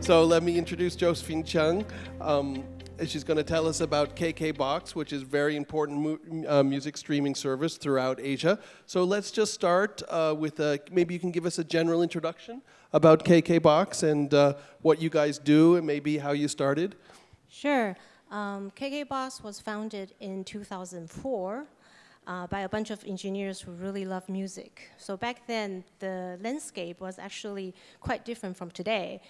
So let me introduce Josephine Cheng. She's going to tell us about KKBOX, which is very important music streaming service throughout Asia. So let's just start with maybe you can give us a general introduction about KKBOX and what you guys do and maybe how you started. Sure. KKBOX was founded in 2004 by a bunch of engineers who really love music. So back then, the landscape was actually quite different from today.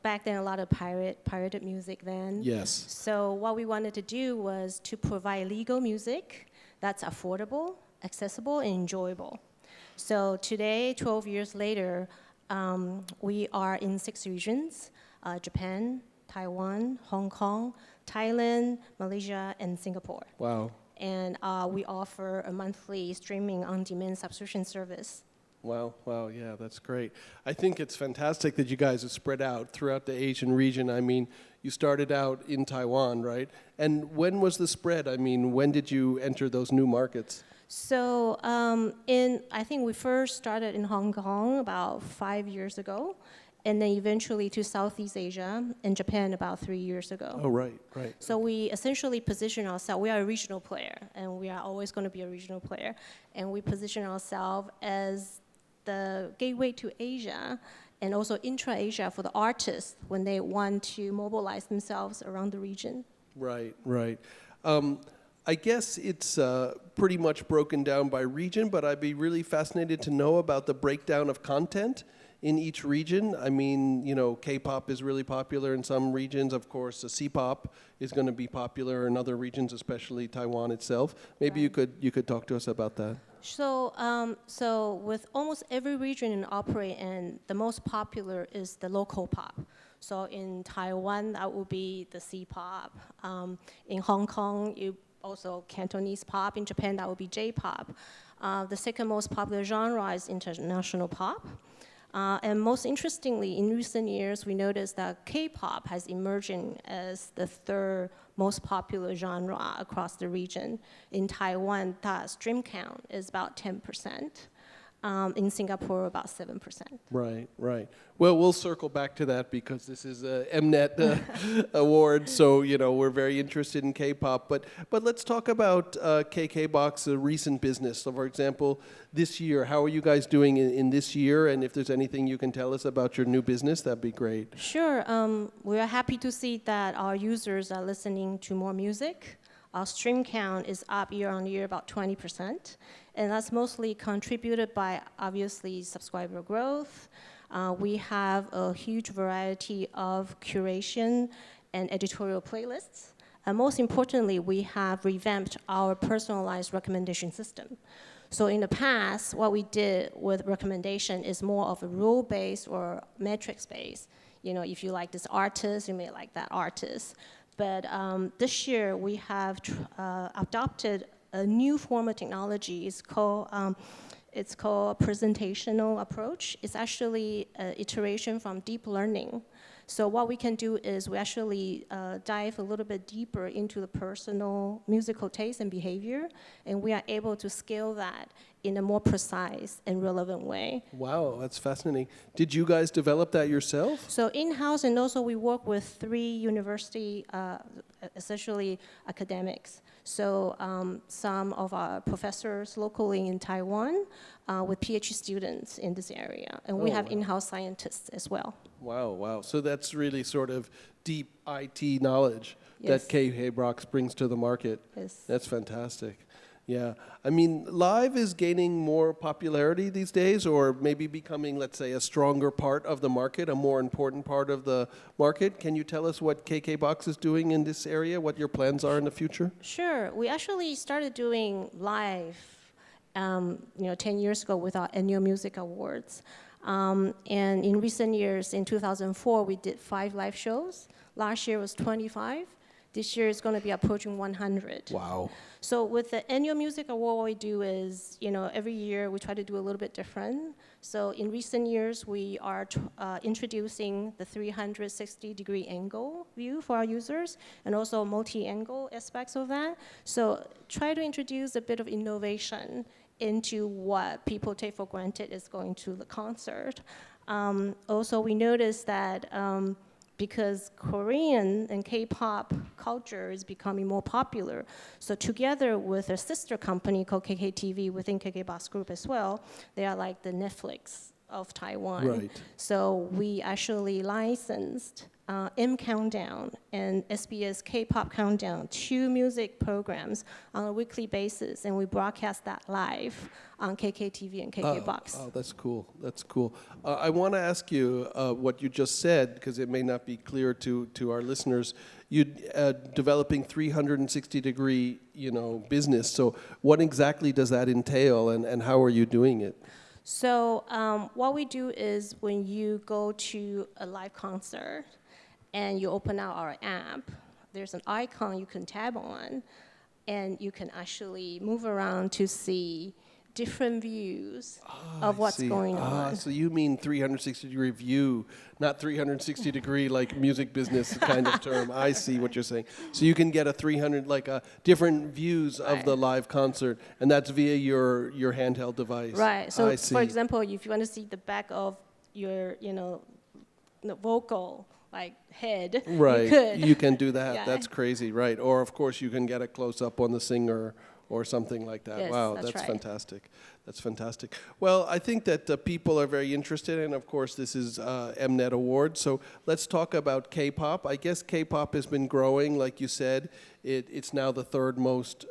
Back then, a lot of pirated music then. Yes. So what we wanted to do was to provide legal music that's affordable, accessible, and enjoyable. So today, 12 years later, we are in 6 regions: Japan, Taiwan, Hong Kong, Thailand, Malaysia, and Singapore. Wow. And we offer a monthly streaming on-demand subscription service. Wow, yeah, that's great. I think it's fantastic that you guys are spread out throughout the Asian region. I mean, you started out in Taiwan, right? And when was the spread? I mean, when did you enter those new markets? So I think we first started in Hong Kong about 5 years ago, and then eventually to Southeast Asia and Japan about 3 years ago. Oh, right. So we essentially position ourselves, we are a regional player, and we are always going to be a regional player, and we position ourselves as the gateway to Asia and also intra-Asia for the artists when they want to mobilize themselves around the region. Right. I guess it's pretty much broken down by region, but I'd be really fascinated to know about the breakdown of content in each region. I mean, you know, K-pop is really popular in some regions. Of course, C-pop is going to be popular in other regions, especially Taiwan itself. Maybe Right. you could talk to us about that. So with almost every region in operate, and the most popular is the local pop. So in Taiwan, that would be the C-pop. In Hong Kong, also Cantonese pop. In Japan, that would be J-pop. The second most popular genre is international pop. And most interestingly, in recent years, we noticed that K-pop has emerged as the third most popular genre across the region. In Taiwan, the stream count is about 10%. In Singapore, about 7%. Right. Well, we'll circle back to that because this is a Mnet award, so you know we're very interested in K-pop. But let's talk about KKBOX's recent business. So, for example, this year, how are you guys doing in this year? And if there's anything you can tell us about your new business, that'd be great. Sure. We are happy to see that our users are listening to more music. Our stream count is up year on year about 20%, and that's mostly contributed by, obviously, subscriber growth. We have a huge variety of curation and editorial playlists. And most importantly, we have revamped our personalized recommendation system. So in the past, what we did with recommendation is more of a rule-based or metrics-based. You know, if you like this artist, you may like that artist. But this year, we have adopted a new form of technology. It's called presentational approach. It's actually an iteration from deep learning. So what we can do is we actually dive a little bit deeper into the personal musical taste and behavior, and we are able to scale that in a more precise and relevant way. Wow, that's fascinating. Did you guys develop that yourself? So in-house, and also we work with 3 university, essentially academics. So some of our professors locally in Taiwan with PhD students in this area. And we have in-house scientists as well. Wow. So that's really sort of deep IT knowledge Yes. that KKBOX brings to the market. Yes. That's fantastic. Yeah. I mean, live is gaining more popularity these days, or maybe becoming, let's say, a stronger part of the market, a more important part of the market. Can you tell us what KKBOX is doing in this area, what your plans are in the future? Sure. We actually started doing live 10 years ago with our annual music awards. And in recent years, in 2004, we did 5 live shows. Last year was 25. This year is going to be approaching 100. Wow. So with the annual music award, what we do is, every year we try to do a little bit different. So in recent years, we are introducing the 360-degree angle view for our users, and also multi-angle aspects of that. So try to introduce a bit of innovation into what people take for granted is going to the concert. Also, we noticed that because Korean and K-pop culture is becoming more popular. So together with a sister company called KKTV within KKBOX Group as well, they are like the Netflix of Taiwan. Right. So we actually licensed M Countdown and SBS K-pop Countdown, 2 music programs on a weekly basis, and we broadcast that live on KKTV and KKBOX. Oh, that's cool. That's cool. I want to ask you what you just said, because it may not be clear to our listeners. You developing 360-degree, business. So what exactly does that entail, and how are you doing it? So what we do is when you go to a live concert and you open out our app, there's an icon you can tap on, and you can actually move around to see different views of what's going on. So you mean 360-degree view, not 360-degree like music business kind of term. I see what you're saying. So you can get a 300, like different views of the live concert, and that's via your handheld device. Right. So I see. for example, if you want to see the back of your, the vocal head, right. you could. You can do that. Yeah. That's crazy, right? Or of course you can get a close up on the singer or something like that. Yes, Wow, that's that's right. fantastic. That's fantastic. Well, I think that people are very interested, and of course this is Mnet Awards. So let's talk about K-pop. I guess K-pop has been growing, like you said. It's now the 3rd most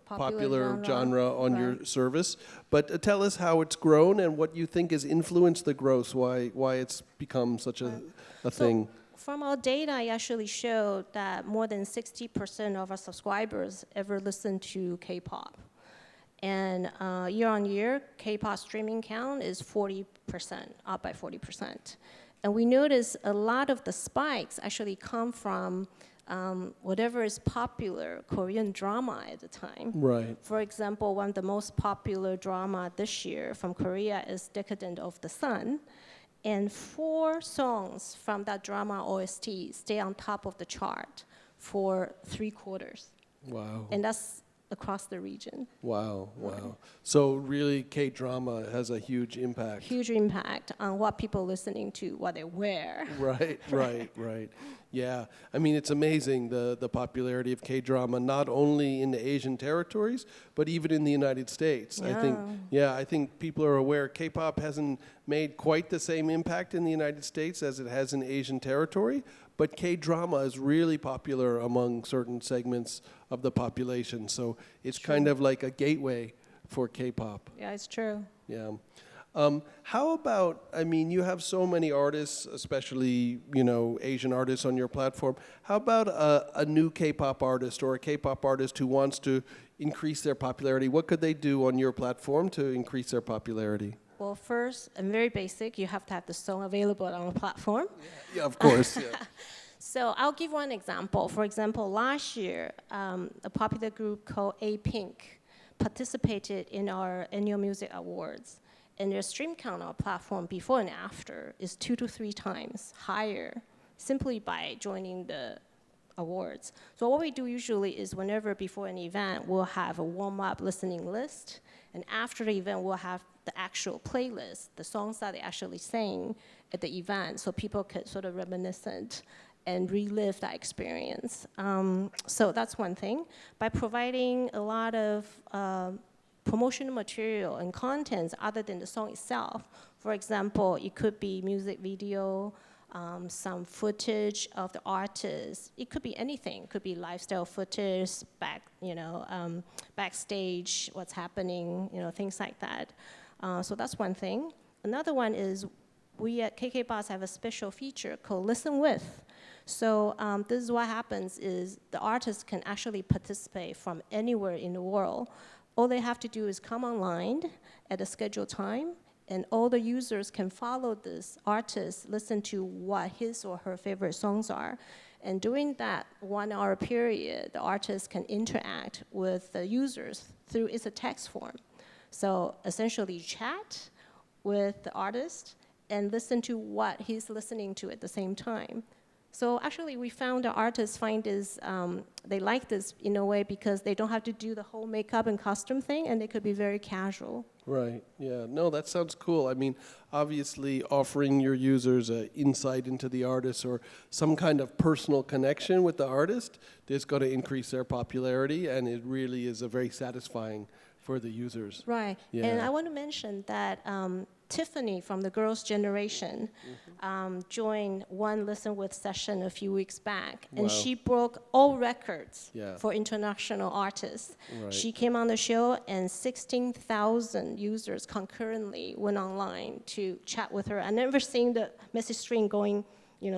popular genre on your service. But tell us how it's grown and what you think has influenced the growth, why it's become such a thing. From our data, I actually showed that more than 60% of our subscribers ever listen to K-pop. And year on year, K-pop streaming count is 40%, up by 40%. And we notice a lot of the spikes actually come from whatever is popular Korean drama at the time. Right. For example, one of the most popular drama this year from Korea is Decadent of the Sun. And 4 songs from that drama OST stay on top of the chart for 3 quarters. Wow. And that's across the region. Wow. So really K-drama has a huge impact. Huge impact on what people are listening to, what they wear. Right. Yeah. I mean, it's amazing the popularity of K-drama, not only in the Asian territories, but even in the United States. Yeah. I think people are aware K-pop hasn't made quite the same impact in the United States as it has in Asian territory, but K-drama is really popular among certain segments of the population. So it's kind of like a gateway for K-pop. Yeah, it's true. Yeah. How about, you have so many artists, especially, Asian artists on your platform. How about a new K-pop artist or a K-pop artist who wants to increase their popularity? What could they do on your platform to increase their popularity? Well, first, and very basic, you have to have the song available on our platform. Yeah, of course. Yeah. So I'll give one example. For example, last year, a popular group called A-Pink participated in our annual music awards. And their stream count on our platform before and after is 2 to 3 times higher simply by joining the awards. So what we do usually is whenever before an event, we'll have a warm-up listening list. And after the event, we'll have the actual playlist, the songs that they actually sang at the event, so people could sort of reminiscent and relive that experience. So that's one thing. By providing a lot of promotional material and contents other than the song itself. For example, it could be music video, some footage of the artist. It could be anything. It could be lifestyle footage, backstage, what's happening, things like that. So that's one thing. Another one is we at KKBOX have a special feature called Listen With. So this is what happens is the artist can actually participate from anywhere in the world. All they have to do is come online at a scheduled time, and all the users can follow this artist, listen to what his or her favorite songs are. And during that 1 hour period, the artist can interact with the users through, it's a text form. So essentially chat with the artist and listen to what he's listening to at the same time. So actually, we found the artists find this, they like this in a way because they don't have to do the whole makeup and costume thing, and they could be very casual. Right, yeah. No, that sounds cool. I mean, obviously offering your users an insight into the artist or some kind of personal connection with the artist is going to increase their popularity, and it really is a very satisfying for the users. Right, Yeah. and I want to mention that Tiffany from the Girls' Generation joined One Listen With session a few weeks back, and Wow. she broke all records Yeah. for international artists. Right. She came on the show, and 16,000 users concurrently went online to chat with her. I never seen the message string going,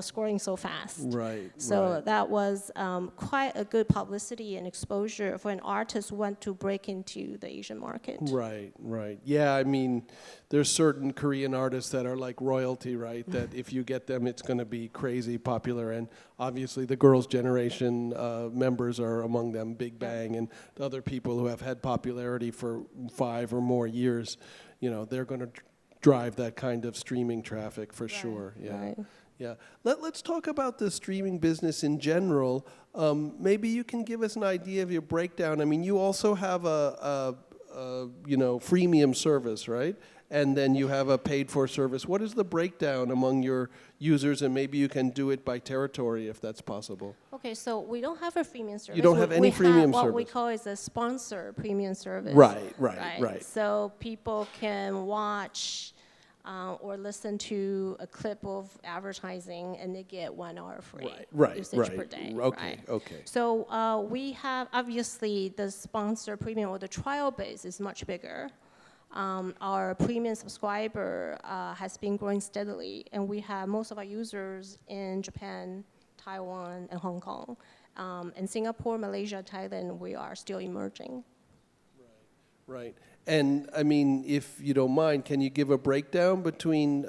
scoring so fast. Right. So right. that was quite a good publicity and exposure for an artist who want to break into the Asian market. Right, right. Yeah, I mean, there's certain Korean artists that are like royalty, right? That if you get them, it's going to be crazy popular. And obviously the Girls' Generation members are among them, Big Bang, and the other people who have had popularity for 5 or more years. They're going to drive that kind of streaming traffic for sure. Yeah. Right. Yeah. Let's talk about the streaming business in general. Maybe you can give us an idea of your breakdown. I mean, you also have a freemium service, right? And then you have a paid-for service. What is the breakdown among your users? And maybe you can do it by territory if that's possible. Okay, so we don't have a premium service. You don't have any freemium what service. we call is a sponsor premium service. Right. So people can watch or listen to a clip of advertising, and they get 1 hour free usage per day. Okay. So we have, obviously, the sponsor premium or the trial base is much bigger. Our premium subscriber has been growing steadily, and we have most of our users in Japan, Taiwan, and Hong Kong. In Singapore, Malaysia, Thailand, we are still emerging. Right. And I mean, if you don't mind, can you give a breakdown between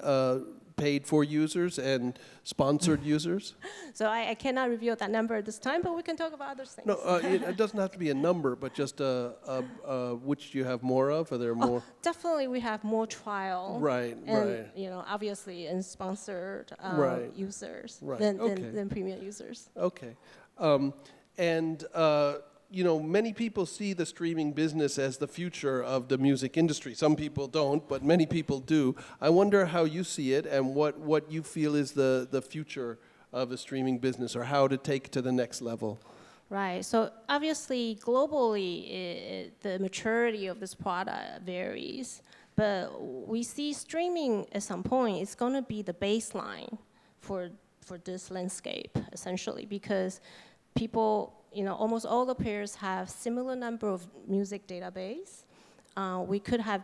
paid for users and sponsored users? So I cannot reveal that number at this time, but we can talk about other things. No, it doesn't have to be a number, but just which do you have more of? Are there more? Definitely, we have more trial. Right. Obviously, in sponsored users Right. than premium users. Okay. Many people see the streaming business as the future of the music industry. Some people don't, but many people do. I wonder how you see it and what you feel is the future of the streaming business, or how to take to the next level. Right. So obviously, globally, the maturity of this product varies. But we see streaming at some point is going to be the baseline for this landscape, essentially, because people, almost all the players have similar number of music database. We could have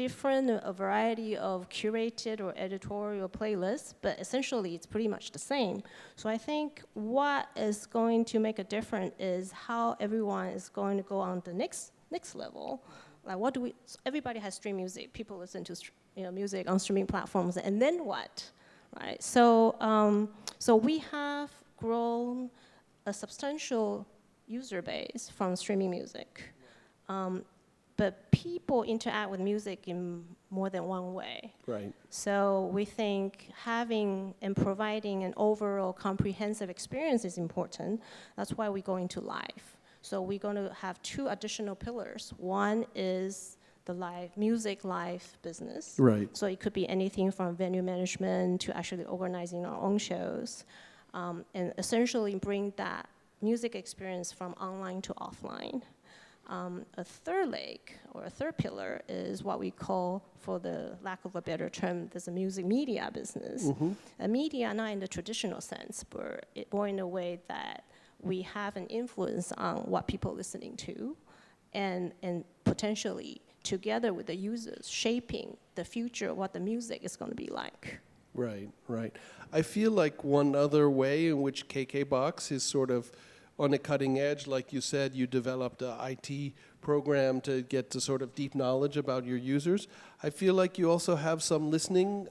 a variety of curated or editorial playlists, but essentially it's pretty much the same. So I think what is going to make a difference is how everyone is going to go on the next level. Like everybody has stream music. People listen to music on streaming platforms, and then what, right? So we have grown a substantial user base from streaming music. But people interact with music in more than one way. Right. So we think having and providing an overall comprehensive experience is important. That's why we go into live. So we're going to have 2 additional pillars. One is the music live business. Right. So it could be anything from venue management to actually organizing our own shows. And essentially bring that music experience from online to offline. A third leg, or a third pillar, is what we call, for the lack of a better term, there's a music media business. Mm-hmm. A media, not in the traditional sense, but more in a way that we have an influence on what people are listening to, and potentially, together with the users, shaping the future of what the music is going to be like. Right. I feel like one other way in which KKBOX is sort of on a cutting edge, like you said, you developed an IT program to get to sort of deep knowledge about your users. I feel like you also have some listening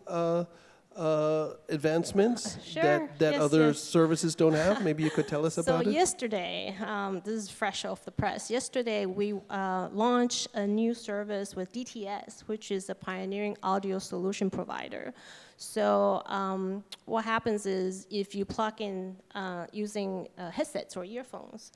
advancements Sure. that Yes, other yes. services don't have? Maybe you could tell us So about it? yesterday, this is fresh off the press. Yesterday, we launched a new service with DTS, which is a pioneering audio solution provider. So what happens is if you plug in using headsets or earphones,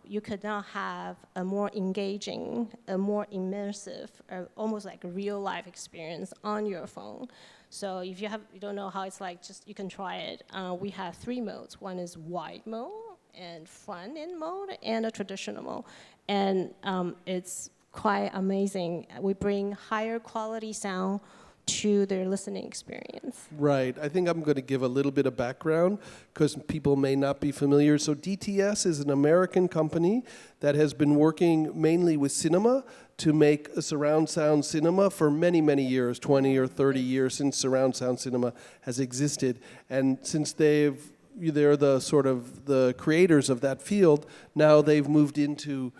you could now have a more engaging, a more immersive, almost like a real life experience on your phone. So if you don't know how it's like, just you can try it. We have 3 modes. One is wide mode and front-end mode and a traditional mode. And it's quite amazing. We bring higher quality sound to their listening experience. Right. I think I'm going to give a little bit of background because people may not be familiar. So DTS is an American company that has been working mainly with cinema to make a surround sound cinema for many, many years, 20 or 30 years since surround sound cinema has existed. And since they're the sort of the creators of that field, now they've moved into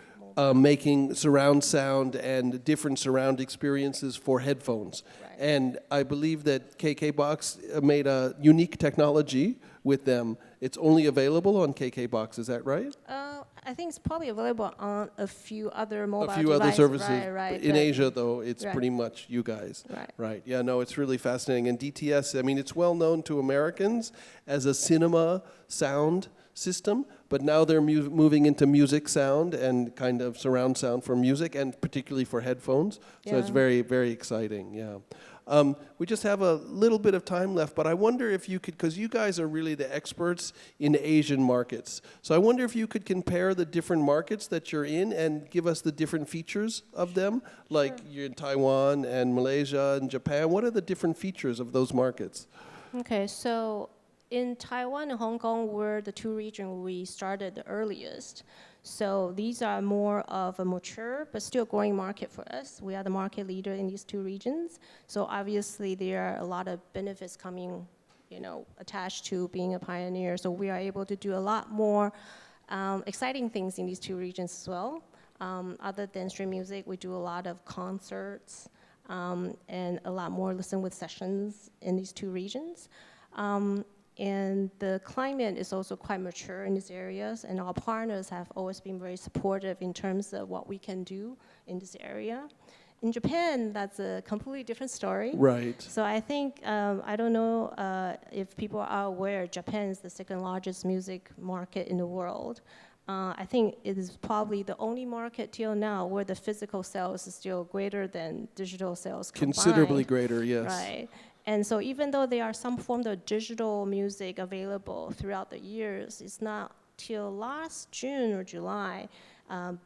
making surround sound and different surround experiences for headphones. Right. And I believe that KKBOX made a unique technology with them. It's only available on KKBOX, is that right? I think it's probably available on a few other mobile A few other devices. services. Right, In Asia, though, it's Right. pretty much you guys. Right. Right. Yeah, no, it's really fascinating. And DTS, I mean, it's well known to Americans as a cinema sound system, but now they're moving into music sound and kind of surround sound for music, and particularly for headphones. So it's Yeah. very, very exciting. Yeah. We just have a little bit of time left, but I wonder if you could, because you guys are really the experts in Asian markets. So I wonder if you could compare the different markets that you're in and give us the different features of them, like you're in Taiwan and Malaysia and Japan. What are the different features of those markets? Okay, so in Taiwan and Hong Kong were the 2 regions we started the earliest. So these are more of a mature but still growing market for us. We are the market leader in these 2 regions. So obviously there are a lot of benefits coming, attached to being a pioneer. So we are able to do a lot more exciting things in these 2 regions as well. Other than stream music, we do a lot of concerts and a lot more listen with sessions in these 2 regions. And the climate is also quite mature in these areas, and our partners have always been very supportive in terms of what we can do in this area. In Japan, that's a completely different story. Right. So I think, I don't know if people are aware, Japan is the 2nd largest music market in the world. I think it is probably the only market till now where the physical sales is still greater than digital sales combined. Considerably greater, yes. Right. And so even though there are some form of digital music available throughout the years, it's not till last June or July,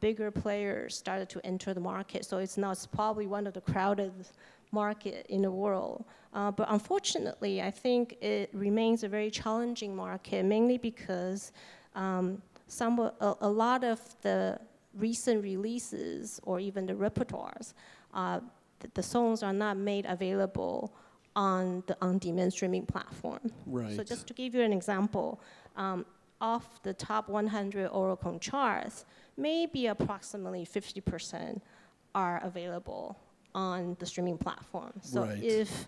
bigger players started to enter the market. So it's probably one of the crowded market in the world. But unfortunately, I think it remains a very challenging market, mainly because a lot of the recent releases or even the repertoires, the songs are not made available on the on-demand streaming platform. Right. So just to give you an example, of the top 100 Oricon charts, maybe approximately 50% are available on the streaming platform. So Right. if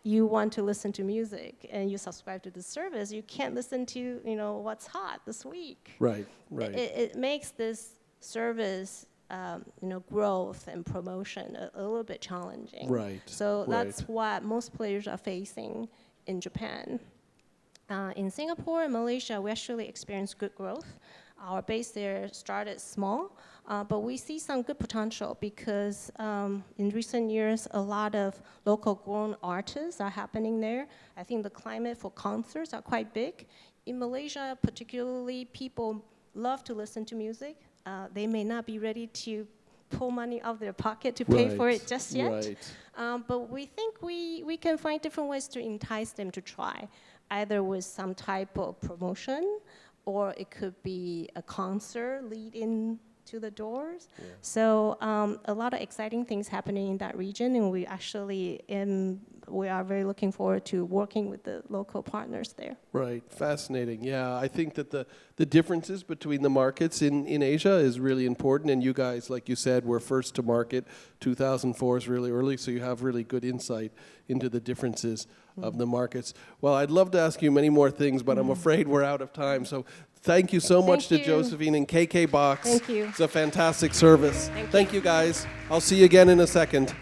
you want to listen to music and you subscribe to the service, you can't listen to what's hot this week. Right, right. It makes this service growth and promotion a little bit challenging. Right, So that's right. what most players are facing in Japan. In Singapore and Malaysia, we actually experienced good growth. Our base there started small, but we see some good potential because in recent years, a lot of local grown artists are happening there. I think the climate for concerts are quite big. In Malaysia, particularly, people love to listen to music. They may not be ready to pull money out of their pocket to pay for it just yet. Right. But we think we can find different ways to entice them to try, either with some type of promotion, or it could be a concert lead in to the doors. Yeah. So a lot of exciting things happening in that region, and we are very looking forward to working with the local partners there. Right, fascinating. Yeah, I think that the differences between the markets in Asia is really important, and you guys, like you said, were first to market. 2004 is really early, so you have really good insight into the differences. of the markets. Well, I'd love to ask you many more things, but I'm afraid we're out of time. So thank you so much to you. Josephine and KKBOX. Thank you. It's a fantastic service. Thank you. Thank you, guys. I'll see you again in a second.